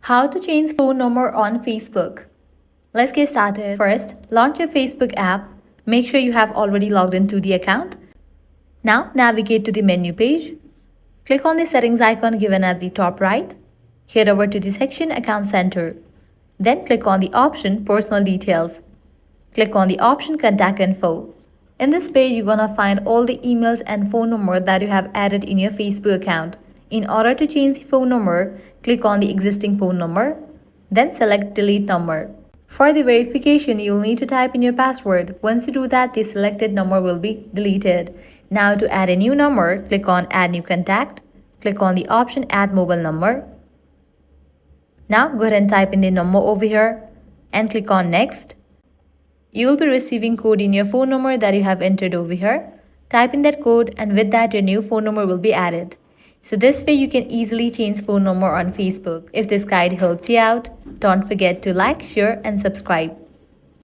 How to change phone number on Facebook. Let's get started. First, launch your Facebook app. Make sure you have already logged into the account. Now navigate to the menu page. Click on the settings icon given at the top right. Head over to the section Account Center. Then click on the option Personal Details. Click on the option Contact Info. In this page, you're gonna find all the emails and phone number that you have added in your Facebook account. In order to change the phone number, click on the existing phone number, then select Delete Number. For the verification, you'll need to type in your password. Once you do that, the selected number will be deleted. Now to add a new number, click on Add New Contact. Click on the option Add Mobile Number. Now go ahead and type in the number over here and click on Next. You will be receiving code in your phone number that you have entered over here. Type in that code and with that your new phone number will be added. So this way you can easily change phone number on Facebook. If this guide helped you out, don't forget to like, share and subscribe.